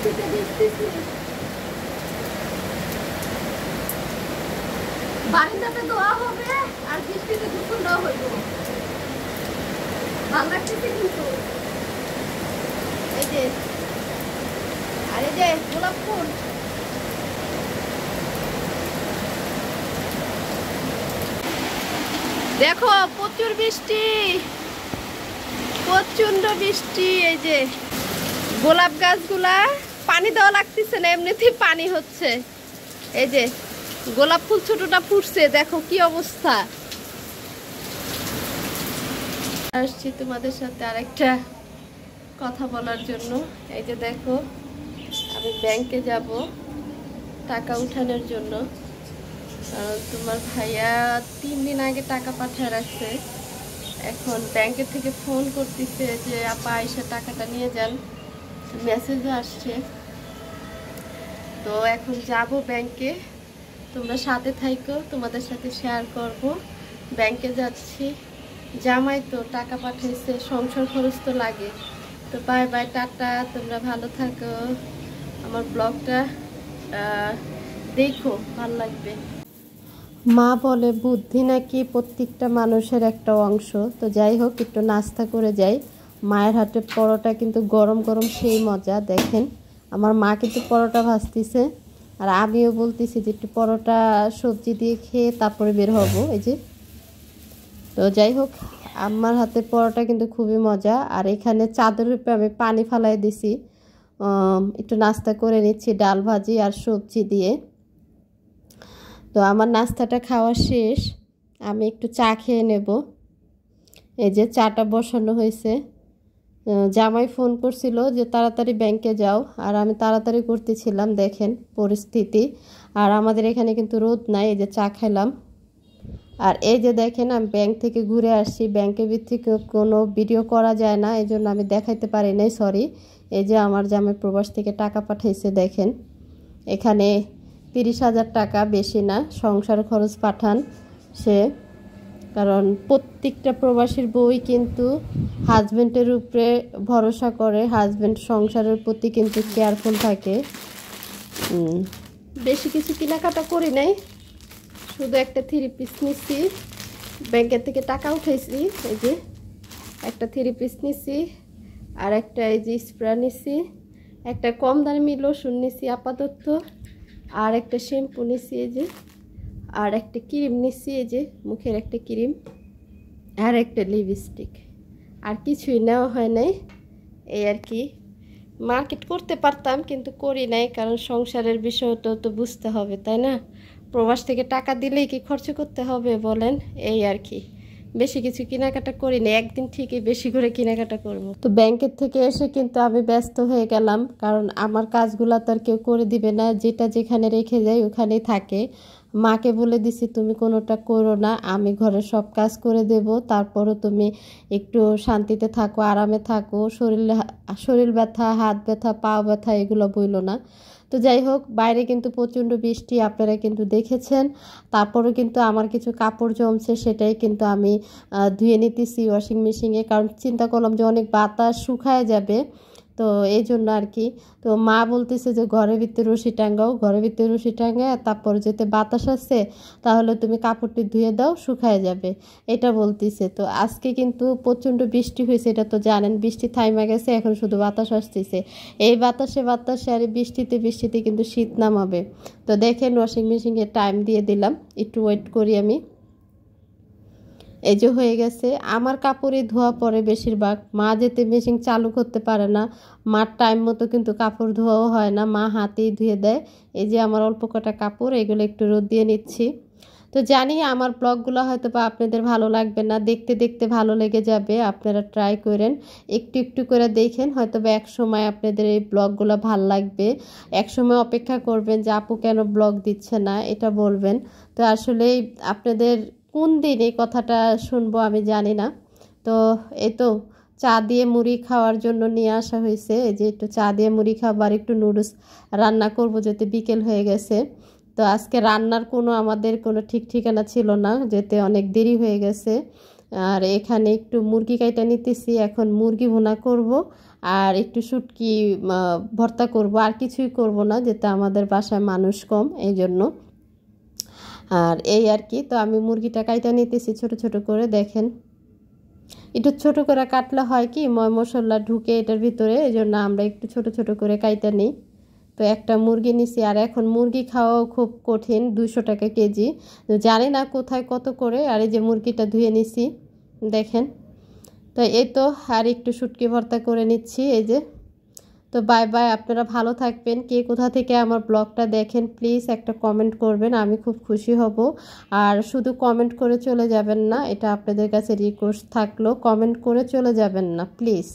বৃষ্টিতে ভিজতেছি। বারান্দাতে ধোয়া হবে আর বৃষ্টিতে গোসল দেওয়া হইব। ভালো লাগতেছে কিন্তু। এই যে আর এই যে গোলাপ ফুল, দেখো প্রচুর বৃষ্টি, প্রচন্ড বৃষ্টি। এই যে গোলাপ গাছগুলা পানি দেওয়া লাগতেছে না, এমনিতেই পানি হচ্ছে। এই যে গোলাপ ফুল ছোটটা ফুটছে, দেখো কি অবস্থা। আসছি তোমাদের সাথে আরেকটা কথা বলার জন্য। এই যে দেখো আমি ব্যাংকে যাব টাকা উঠানোর জন্য, কারণ তোমার ভাইয়া 3 দিন আগে টাকা পাঠিয়ে রাখছে। এখন ব্যাংকের থেকে ফোন করতেছে যে আপা এসে টাকাটা নিয়ে যান, মেসেজও আসছে। তো এখন যাব ব্যাংকে, তোমরা সাথে থাইকো, তোমাদের সাথে শেয়ার করব। ব্যাংকে যাচ্ছি, জামাই তো টাকা পাঠাইছে, সংসার খরচ তো লাগে। তো বাই বাই, টাটা, তোমরা ভালো থাকো। আমার ব্লগটা দেখো, ভালো লাগবে। মা বলে বুদ্ধি নাকি প্রত্যেকটা মানুষের একটা অংশ। তো যাই হোক, একটু নাস্তা করে যাই। মায়ের হাতে পরোটা কিন্তু গরম গরম সেই মজা। দেখেন আমার মা কিন্তু পরোটা ভাজতেছে, আর আমিও বলতেছি যে একটু পরোটা সবজি দিয়ে খেয়ে তারপরে বের হব। এই যে, তো যাই হোক, আমার হাতে পরোটা কিন্তু খুবই মজা। আর এখানে চাদরের উপরে আমি পানি ফালাই দিছি, একটু নাস্তা করে নিচ্ছি ডাল ভাজি আর সবজি দিয়ে। তো আমার নাস্তাটা খাওয়া শেষ, আমি একটু চা খেয়ে নেব। এই যে চাটা বসানো হয়েছে। জামাই ফোন করছিল যে তাড়াতাড়ি ব্যাংকে যাও, আর আমি তাড়াতাড়ি করতেছিলাম। দেখেন পরিস্থিতি। আর আমাদের এখানে কিন্তু রোদ নাই। এই যে চা খেলাম। আর এই যে দেখেন আমি ব্যাংক থেকে ঘুরে আসছি। ব্যাংকের ভিতরে কোনো ভিডিও করা যায় না, এই জন্য আমি দেখাইতে পারি নাই, সরি। এই যে আমার জামাই প্রবাস থেকে টাকা পাঠাইছে। দেখেন এখানে 30,000 টাকা, বেশি না। সংসার খরচ পাঠান সে, কারণ প্রত্যেকটা প্রবাসীর বউই কিন্তু হাজব্যান্ডের উপরে ভরসা করে, হাজব্যান্ড সংসারের প্রতি কিন্তু কেয়ারফুল থাকে। বেশি কিছু কেনাকাটা করি নাই, শুধু একটা 3 পিস নিচ্ছি। ব্যাংকের থেকে টাকা উঠাইছি, এই যে একটা 3 পিস নিচ্ছি, আর একটা এই যে স্প্রে নিচ্ছি, একটা কম দামি লোশন নিচ্ছি আপাতত, আর একটা শ্যাম্পু নিচ্ছি এই যে, আর একটা ক্রিম নিচ্ছি এই যে মুখের একটা ক্রিম, আর একটা লিপস্টিক। আর কিছুই নেওয়া হয় নাই, এই আর কি। মার্কেট করতে পারতাম কিন্তু করি নাই, কারণ সংসারের বিষয়টা তো বুঝতে হবে, তাই না? প্রবাস থেকে টাকা দিলেই কি খরচ করতে হবে বলেন? এই আর কি, বেশি কিছু কেনাকাটা করি না। একদিন ঠিকই বেশি করে কেনাকাটা করব। তো ব্যাংকের থেকে এসে কিন্তু আমি ব্যস্ত হয়ে গেলাম, কারণ আমার কাজগুলো তো আর কেউ করে দিবে না, যেটা যেখানে রেখে যায় ওখানেই থাকে। মাকে বলে দিছি তুমি কোনোটা করো না, আমি ঘরে সব কাজ করে দেব, তারপরও তুমি একটু শান্তিতে থাকো, আরামে থাকো। শরীর ব্যথা, হাত ব্যথা, পা ব্যথা এগুলো বইলো না। তো যাই হোক, বাইরে কিন্তু প্রচণ্ড বৃষ্টি, আপনারা কিন্তু দেখেছেন। তারপরেও কিন্তু আমার কিছু কাপড় জমছে, সেটাই কিন্তু আমি ধুয়ে নিতেছি ওয়াশিং মেশিনে, কারণ চিন্তা করলাম যে অনেক বাতাস শুকায় যাবে, তো এই জন্য আর কি। তো মা বলতেছে যে ঘরের ভিতরে রশি টাঙ্গাও, ঘরের ভিতরে রশি টাঙ্গায় তারপরে যেতে বাতাস আসছে, তাহলে তুমি কাপড়টি ধুয়ে দাও, শুকায় যাবে, এটা বলতেছে। তো আজকে কিন্তু প্রচণ্ড বৃষ্টি হয়েছে, এটা তো জানেন। বৃষ্টি থাইমা গেছে, এখন শুধু বাতাস আসতেছে। এই বাতাসে বাতাসে আর বৃষ্টিতে বৃষ্টিতে কিন্তু শীত নামাবে। তো দেখেন ওয়াশিং মেশিনে টাইম দিয়ে দিলাম, একটু ওয়েট করি আমি। এই যে হয়ে গেছে। আমার কাপড়ই ধোয়া পড়ে বেশিরভাগ, মা যেতে মেশিন চালু করতে পারে না, মার টাইম মতো কিন্তু কাপড় ধোয়াও হয় না, মা হাতেই ধুয়ে দেয়। এই যে আমার অল্প কটা কাপড়, এগুলো একটু রোদ দিয়ে নিচ্ছি। তো জানি আমার ব্লগগুলো হয়তো বা আপনাদের ভালো লাগবে না, দেখতে দেখতে ভালো লেগে যাবে। আপনারা ট্রাই করেন, একটু একটু করে দেখেন, হয়তো বা এক সময় আপনাদের এই ব্লগগুলো ভাল লাগবে। এক সময় অপেক্ষা করবেন যে আপু কেন ব্লগ দিচ্ছে না, এটা বলবেন। তো আসলেই আপনাদের কোন দিন এই কথাটা শুনবো আমি জানি না। তো এই তো চা দিয়ে মুড়ি খাওয়ার জন্য নিয়ে আসা হয়েছে। এই যে একটু চা দিয়ে মুড়ি খাবার, একটু নুডলস রান্না করব, যেতে বিকেল হয়ে গেছে। তো আজকে রান্নার আমাদের কোনো ঠিক ঠিকানা ছিল না, যেতে অনেক দেরি হয়ে গেছে। আর এখানে একটু মুরগি কাইটা নিতেছি, এখন মুরগি ভুনা করব আর একটু শুটকি ভর্তা করব, আর কিছুই করব না, যেটা আমাদের বাসায় মানুষ কম এই জন্য। আর এই আর কি, তো আমি মুরগিটা কাইটা নিতেছি ছোট ছোট করে। দেখেন একটু ছোট করে কাটলে হয় কি ময় মশলা ঢুকে এটার ভিতরে, এই জন্য আমরা একটু ছোট ছোট করে কাইটা নিই। তো একটা মুরগি নিছি, আর এখন মুরগি খাওয়াও খুব কঠিন, 200 টাকা কেজি, জানি না কোথায় কত করে। আর এই যে মুরগিটা ধুয়ে নিছি দেখেন। তো এই তো আর একটু শুটকি ভর্তা করে নিচ্ছি এই যে। তো বাই বাই, আপনারা ভালো থাকবেন। কে কোথা থেকে আমার ব্লগটা দেখেন প্লিজ একটা কমেন্ট করবেন, আমি খুব খুশি হব। আর শুধু কমেন্ট করে চলে যাবেন না, এটা আপনাদের কাছে রিকোয়েস্ট থাকলো, কমেন্ট করে চলে যাবেন না প্লিজ।